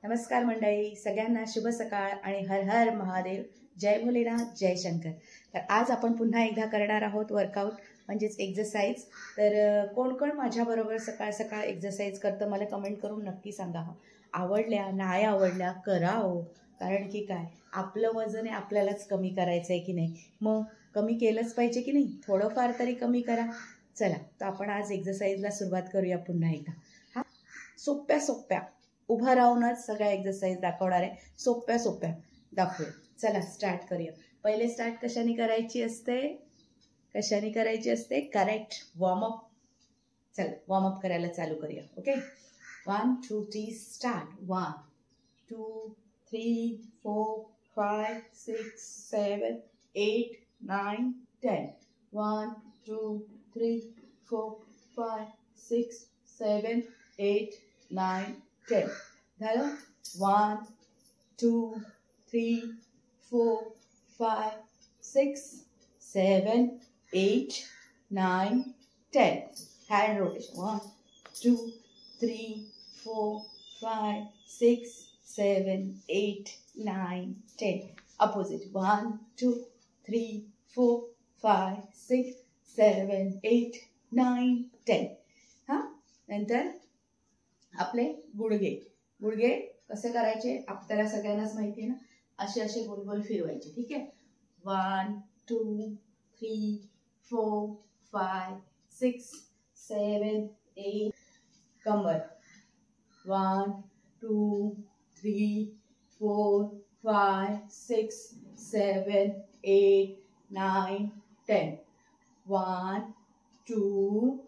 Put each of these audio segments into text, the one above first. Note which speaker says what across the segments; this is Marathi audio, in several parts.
Speaker 1: नमस्कार मंडळी, सगळ्यांना शुभ सकाळ आणि हर हर महादेव. जय भोलेनाथ, जय शंकर. तर आज आपण पुन्हा एकदा करणार आहोत वर्कआउट म्हणजेच एक्सरसाइज. तर कोण कोण माझ्याबरोबर सकाळ सकाळ एक्सरसाइज करतं मला कमेंट करून नक्की सांगा. आवडल्या नाही आवडल्या करा हो, कारण की काय आपलं वजन आहे आपल्यालाच कमी करायचं आहे की नाही, मग कमी केलंच पाहिजे की नाही, थोडंफार तरी कमी करा. चला तर आपण आज एक्सरसाइजला सुरुवात करूया पुन्हा एकदा. हा सोप्या सोप्या उभा राहूनच सगळ्या एक्सरसाइज दाखवणार आहे, सोप्या सोप्या दाखवूया. चला स्टार्ट करूया. पहिले स्टार्ट कशाने करायची असते करेक्ट वॉर्मअप. चला वॉर्मअप करायला चालू करूया. Okay 1 2 3 start. 1 2 3 4 5 6 7 8 9 10. 1 2 3 4 5 6 7 8 9 10. झालं. 1 2 3 4 5 6 7 8 9 10. Hand rotation. 1 2 3 4 5 6 7 8 9 10. Opposite. 1 2 3 4 5 6 7 8 9 10. हा नंतर आपले गुडघे कसे करायचे आपल्याला सगळ्यांनाच माहिती आहे ना. असे गोल गोल फिरवायचे. ठीक आहे. 1 2 3 4 5 6 7 8. कमर 1 2 3 4 5 6 7 8 9 10. 1 2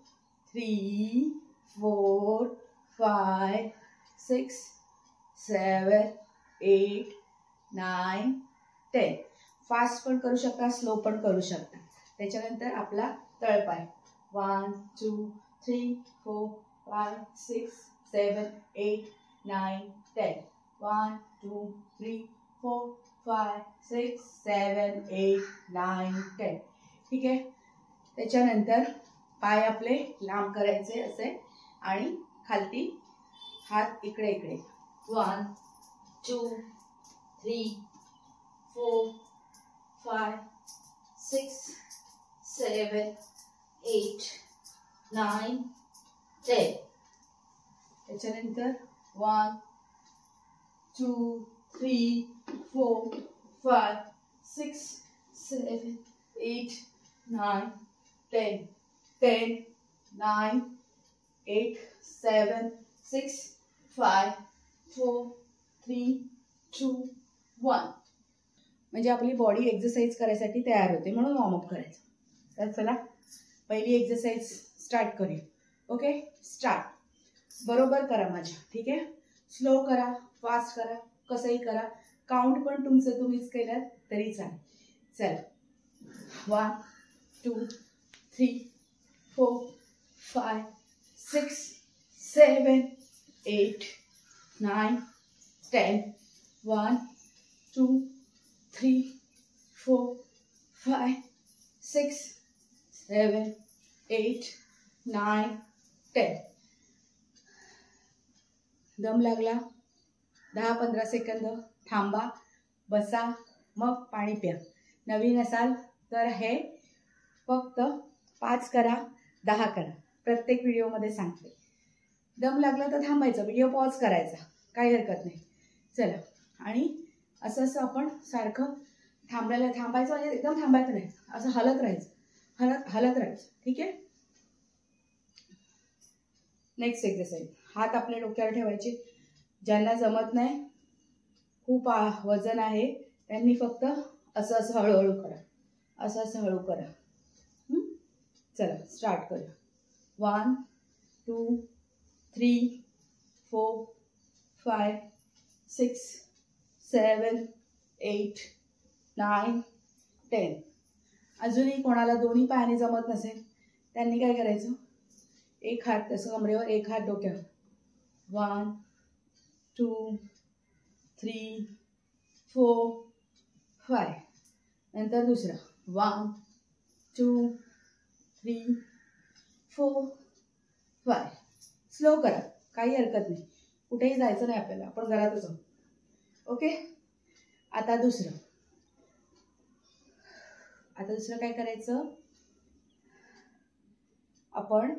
Speaker 1: 3 4 5 6 7 8 9 10. फास्ट पण करू शकता, स्लो पण करू शकता. त्याच्यानंतर आपला तळपाय 1 2 3 4 5 6 7 8 9 10. 1 2 3 4 5 6 7 8 9 10. ठीक आहे. त्याच्यानंतर पाय आपले लांब करायचे असे आणि खालती हात इकडे 1 2 3 4 5 6 7 8 9 10. त्याच्यानंतर 1 2 3 4 5 6 7 8 9 10. 10 9 8 7 6 5 4 3 2 1. म्हणजे आपली बॉडी एक्सरसाइज करायसाठी तयार होते, म्हणून वॉर्मअप करायचं. तर चला पहिली एक्सरसाइज स्टार्ट करूया. Okay start. बरोबर करा माझ्या. ठीक आहे. स्लो करा, फास्ट करा, कसंही करा. काउंट पण तुमचं तुम्हीच केलं तरी चालेल. चला 1 2 3 4 5 6 7 8 9 10. 1 2 3 4 5 6 7 8 9 10. दम लागला 10-15 सेकंद थांबा, बसा, मग पाणी प्या. नवीन असाल तर हे फक्त 5 करा 10 करा, प्रत्येक व्हिडिओमध्ये सांगते. दम लागला तर थांबायचं, व्हिडिओ पॉज करायचा, काही हरकत नाही. चला आणि असं आपण सारखं थांबायचं म्हणजे एकदम थांबायचं नाही, असं हलत राहायचं. ठीक आहे. Next exercise. हात आपल्या डोक्यावर ठेवायचे. ज्यांना जमत नाही, खूप वजन आहे, त्यांनी फक्त असं हळूहळू करा, असं हळू करा. चला स्टार्ट करूया. 1 2 3 4 5 6 7 8 9 10. अजूनही कोणाला दोन्ही पायाने जमत नसेल त्यांनी काय करायचं, एक हात तसं कमरेवर, एक हात डोक्यावर. 1 2 3 4 5. नंतर दुसरा 1 2 3 4 5. स्लो करा, काही हरकत नाही. कुठेही जायचं नाही आपल्याला, आपण घरातच आहोत. ओके. आता दुसरं काय करायचं, आपण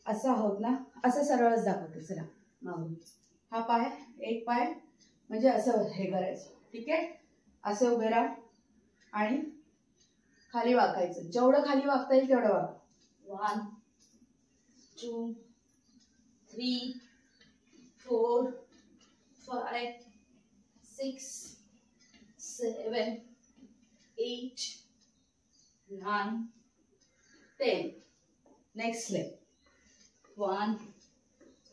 Speaker 1: असं आहोत ना, असं सरळच दाखवते. चला मागून हा पाय, एक पाय म्हणजे असं हे करायचं. ठीक आहे. असं उभे राहा आणि खाली वाकायचं. जेवढं खाली वाकता येईल तेवढं वाका. 1 2 3 4 5 6 7 8 9 10. Next leg. 1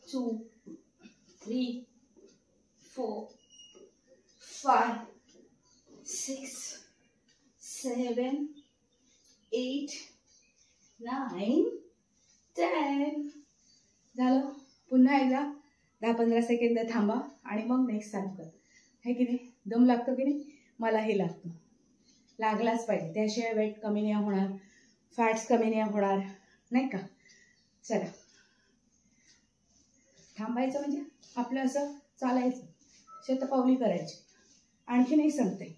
Speaker 1: 2 3 4 5 6 7 8 9 10. झालं. पुन्हा एकदा 10-15 सेकंद थांबा आणि मग नेक्स्ट चालू कर. है की नाही? दम लागतो की नाही? मलाही लागतो. लागलाच पाहिजे, त्याशिवाय वेट कमी नाही होणार, फॅट्स कमी नाही होणार, नाही का? चला, थांबायचं म्हणजे आपलं असं चालायचं, शतपावली करायची. आणखी नाही सांगते,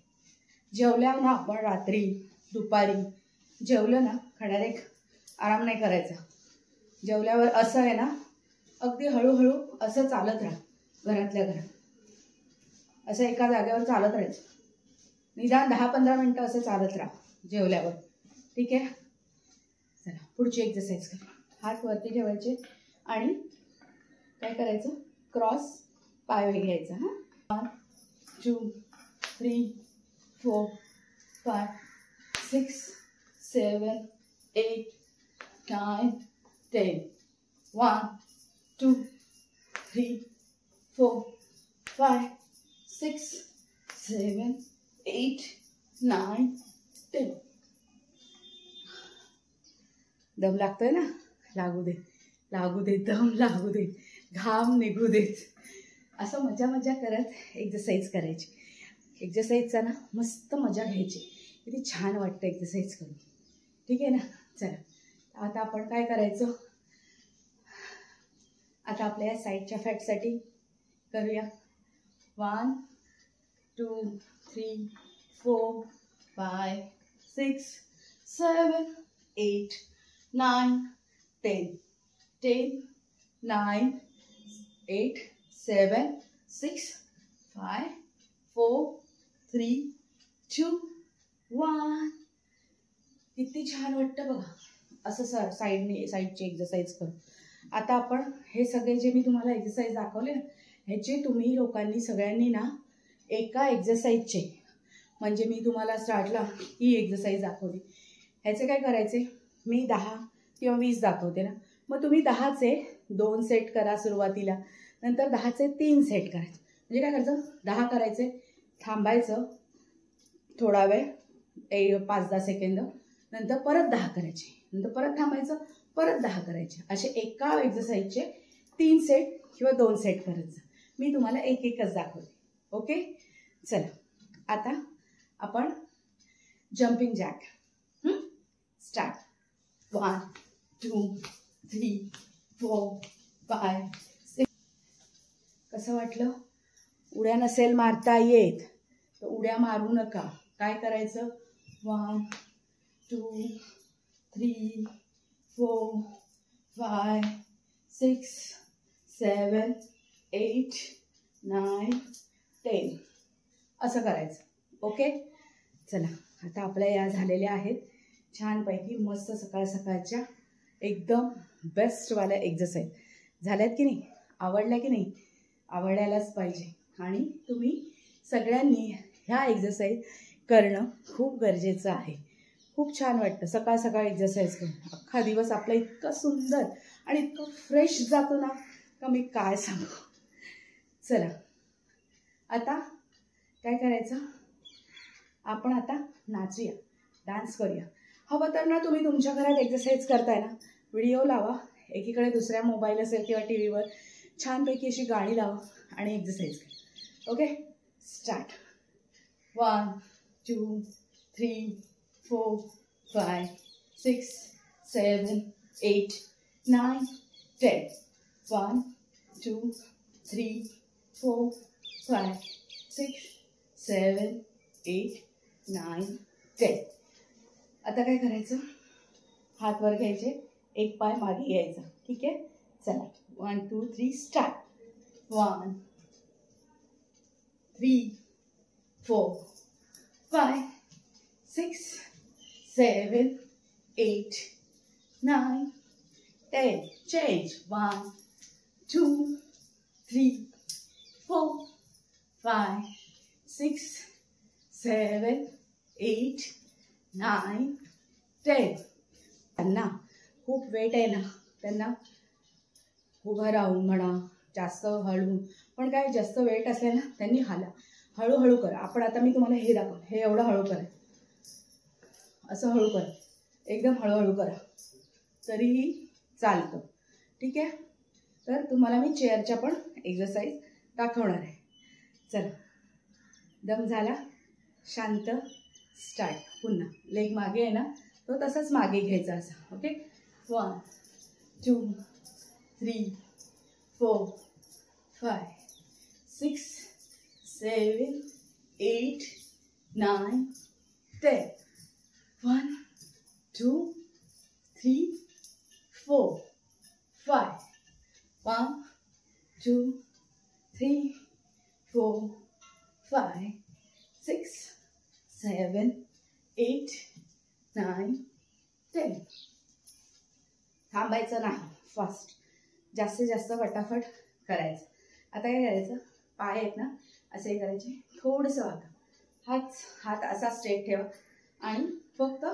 Speaker 1: जेवल्या ना आपण रात्री दुपारी जेवलं ना डायरेक्ट आराम नाही करायचा. जेवल्यावर असं आहे ना, अगदी हळूहळू असं चालत राहा. घरातल्या घरात असं एका जागेवर चालत राहायचं. निदान 10-15 मिनटं असं चालत राहा जेवल्यावर. ठीक आहे. चला पुढची एक्सरसाइज करा. हात वरती ठेवायचे आणि काय करायचं, क्रॉस पाय घ्यायचा. हां 1 2 3 4 5 6 7 8 9 10. 1 2 3 4 5 6 7 8 9 10. दम लागतोय ना? लागू दे, लागू दे, दम लागू दे, घाम निघू देत. असं मजा मजा करत एक्सरसाइज करायची. एक्सरसाइजचा ना मस्त मजा घ्यायची. किती छान वाटतं एक्सरसाइज करून. ठीक आहे ना? चला आता आपण काय करायचं, आता आपल्या या साईडच्या फॅटसाठी करूया. 1 2 3 4 5 6 7 8 9 10. 10 9 8 7 6 5 4 3 2 1. किती छान वाटतं बघा असं साईडची एक्सरसाइज करून. आता आपण हे सगळे जे मी तुम्हाला एक्सरसाइज दाखवले ना, ह्याचे तुम्ही लोकांनी सगळ्यांनी ना एका एक्सरसाइजचे, म्हणजे मी तुम्हाला स्टार्टला ही एक्सरसाइज दाखवली, ह्याचे काय करायचे, मी 10 किंवा 20 दाखवते ना, मग तुम्ही 10चे 2 सेट करा सुरुवातीला, नंतर 10चे 3 सेट करायचे. म्हणजे काय करायचं, 10 करायचे, थांबायचं थोडा वेळ 5-10 सेकंद, नंतर परत 10 करायचे, नंतर परत थांबायचं, परत 10 करायचे. असे एका एक्सरसाइजचे 3 सेट किंवा 2 सेट करायचं. मी तुम्हाला एकच दाखवते. ओके. चला आता आपण जम्पिंग जॅक स्टार्ट. 1 2 3 4 5 6. कसं वाटलं? उड्या नसेल मारता येत तर उड्या मारू नका. काय करायचं, 1 2 3 4 5 6 7 8 9 10 असं करायचं. ओके. चला आता आपल्या या झालेल्या आहेत छानपैकी मस्त सकाळ सकाळच्या एकदम बेस्टवाल्या एक्सरसाइज झाल्यात की नाही? आवडल्या की नाही? आवडायलाच पाहिजे. आणि तुम्ही सगळ्यांनी ह्या एक्सरसाइज करणं खूप गरजेचं आहे. खूप छान वाटतं सकाळ सकाळ एक्सरसाइज करून. अख्खा दिवस आपला इतका सुंदर आणि इतकं फ्रेश जातो ना का मी काय सांगू. चला आता काय करायचं, आपण आता नाचूया, डान्स करूया. हवं तर ना तुम्ही तुमच्या घरात एक्सरसाइज करताय ना, व्हिडिओ लावा, एकीकडे दुसऱ्या मोबाईल असेल किंवा टी व्हीवर छानपैकी अशी गाणी लावा आणि एक्सरसाइज करा. ओके. स्टार्ट. 1 2 3 4 5 6 7 8 9 10. 1 2 3 4 5 6 7 8 9 10. आता काय करायचं, हात वर घ्यायचे, एक पाय मागे घ्यायचा. ठीक आहे, चला 1 2 3 स्टार्ट. 1 3 4 5 6 7 8 9 10. Change. 1 2 3 4 5 6 7 8 9 10. त्यांना खूप वेट आहे ना, त्यांना उभं राहून म्हणा, जास्त हळू, पण काय जास्त वेट असलेला त्यांनी हळूहळू करा. आपण आता मी तुम्हाला हे दाखव, हे एवढं हळू करा, असं हळू करा, एकदम हळूहळू करा तरीही चालतं. ठीक आहे, तर तुम्हाला मी चेअरच्या पण एक्सरसाइज दाखवणार आहे. चला, दम झाला, शांत, स्टार्ट. पुन्हा लेग मागे आहे ना, तो तसाच मागे घ्यायचा असा. ओके, 1 2 3 4 5 6 7 8 9 10. 1 2 3 4 5 1 2 3 4 5 6 7 8 9 10. थांबायचं नाही, फास्ट, जास्तीत जास्त फटाफट करायचं. आता काय करायचं, पाय आहेत ना असे करायचे, थोडंसं वाका, हात असा स्ट्रेट ठेवा आणि फक्त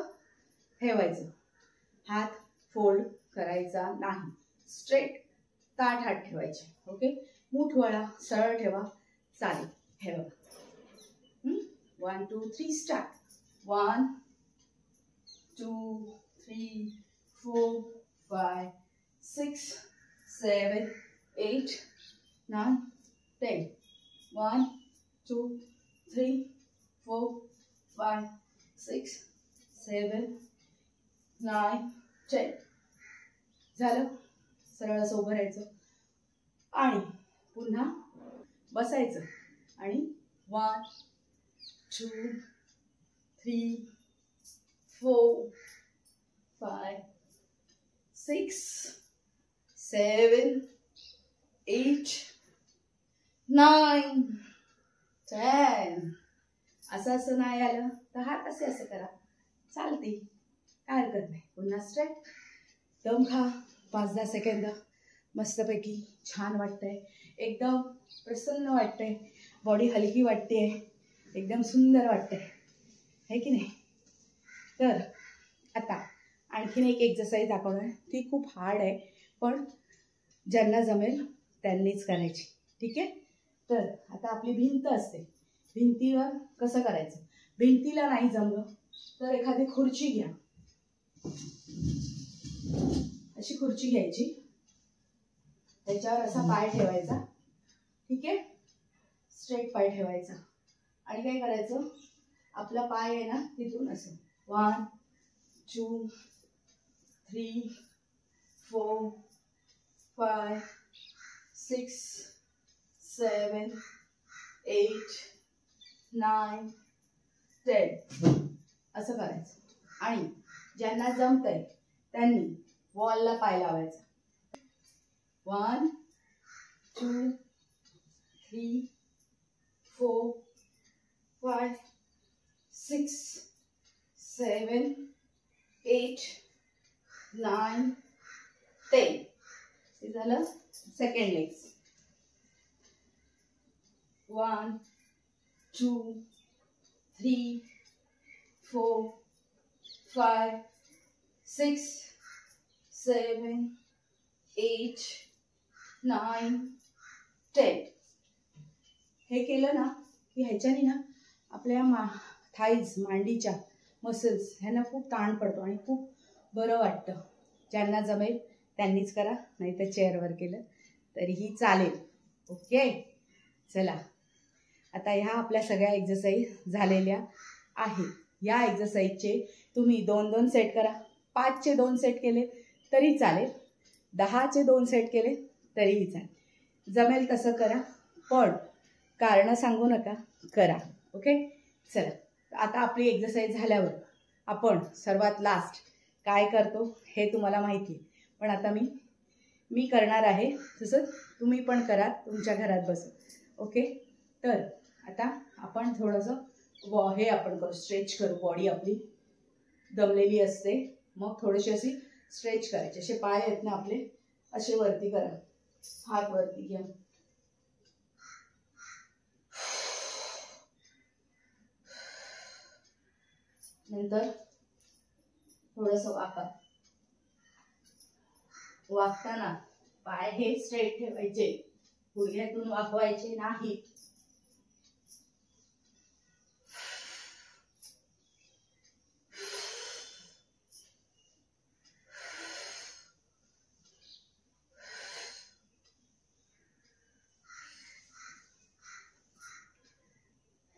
Speaker 1: ठेवायचं. हात फोल्ड करायचा नाही, स्ट्रेट ताठ हात ठेवायचे. ओके, मूठ वळा, सरळ ठेवा, चालेल. ठेवा. 1 2 3 स्टार्ट. 1 2 3 4 5 6 7 8 9 10. 1 2 3 4 5 6 7 9 10. झालं, सरळ असं उभं राहायचं आणि पुन्हा बसायचं आणि 1 2 3 4 5 6 7 8 9 10. असं नाही आलं तर हात असं करा, चालते, काय हरकत नाही. पुन्हा स्ट्रेट, दम खा, 5-10 सेकंद, मस्तपैकी छान वाटतंय, एकदम प्रसन्न वाटतंय, बॉडी हलकी वाटते, एकदम सुंदर वाटतंय, है की नाही. तर आता आणखीन एक एक्सरसाइज दाखवणार आहे, ती खूप हार्ड आहे, पण ज्यांना जमेल त्यांनीच करायची. ठीक आहे, तर आता आपली भिंत असते, भिंतीवर कसं करायचं, भिंतीला नाही जमलं तर एखादी खुर्ची घ्या, अशी खुर्ची घ्यायची, त्याच्यावर असा पाय ठेवायचा. ठीक आहे, स्ट्रेट पाय ठेवायचा आणि काय करायचं, आपला पाय आहे ना तिथून असं 1 2 3 4 5 6 7 8 9 10 असं करायचं. आणि ज्यांना जमतंय त्यांनी वॉलला पाय लावायचा. 1 2 3 4 5 6 7 8 9 10. हे झालं सेकंड लेग्स. 1 2 3 4 5 6 7 8 9 10. हे केलं ना की ह्याच्याने ना आपल्या थाईज, मांडीच्या मसल्स ह्यांना खूप ताण पडतो आणि खूप बरं वाटतं. ज्यांना जमेल त्यांनीच करा, नाही तर चेअरवर केलं तरीही चालेल. ओके, चला आता ह्या आपल्या सगळ्या एक्सरसाइज झालेल्या आहेत. या एक्सरसाइजचे तुम्ही 2-2 सेट करा, 5चे 2 सेट केले तरी चालेल, 10चे 2 सेट केले तरीही चालेल. जमेल तसं करा, पण कारण सांगू नका, करा. ओके. चला आता आपली एक्सरसाइज झाल्यावर आपण सर्वात लास्ट काय करतो हे तुम्हाला माहिती आहे, पण आता मी करणार आहे, तसं तुम्ही पण करा तुमच्या घरात बसून. ओके. तर आता आपण थोडंसं हे आपण करू, स्ट्रेच करू. बॉडी आपली दमलेली असते, मग थोडीशी अशी स्ट्रेच करायची. असे पाय आहेत ना आपले, असे वरती करा, हात वरती घ्या. नंतर थोडंसं वाकताना पाय हे स्ट्रेट ठेवायचे, गुडघ्यातून वाकवायचे नाही.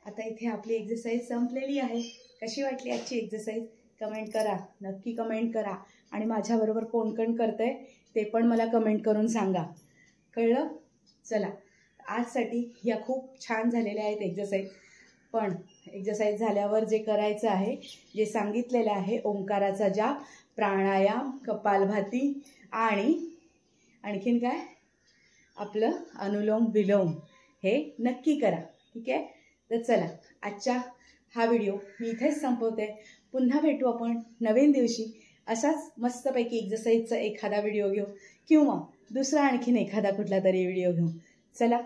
Speaker 1: आता इथे आपली एक्सरसाइज संपलेली आहे. कशी वाटली आजची एक्सरसाइज कमेंट करा, नक्की कमेंट करा. आणि माझ्याबरोबर कोण कोण करतंय ते पण मला कमेंट करून सांगा. कळलं? चला आजसाठी ह्या खूप छान झालेल्या आहेत एक्सरसाइज. पण एक्सरसाइज झाल्यावर जे करायचं आहे, जे सांगितलेलं आहे, ओंकाराचा जाप, प्राणायाम, कपालभाती आणि आणखीन काय आपलं अनुलोम विलोम, हे नक्की करा. ठीक आहे. तर चला आजचा हा व्हिडिओ मी इथेच संपवते. पुन्हा भेटू आपण नवीन दिवशी असाच मस्तपैकी एक्सरसाइजचा एखादा व्हिडिओ घेऊ, किंवा दुसरा आणखीन एखादा कुठला तरी व्हिडिओ घेऊ. चला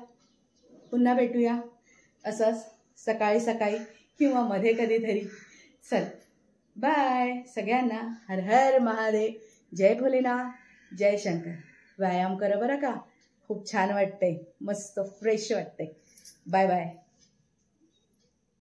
Speaker 1: पुन्हा भेटूया असंच सकाळी सकाळी किंवा मध्ये कधीतरी. चल बाय सगळ्यांना. हर हर महादेव. जय भोलेनाथ, जय शंकर. व्यायाम करा बरं का, खूप छान वाटतंय, मस्त फ्रेश वाटतंय. Bye bye.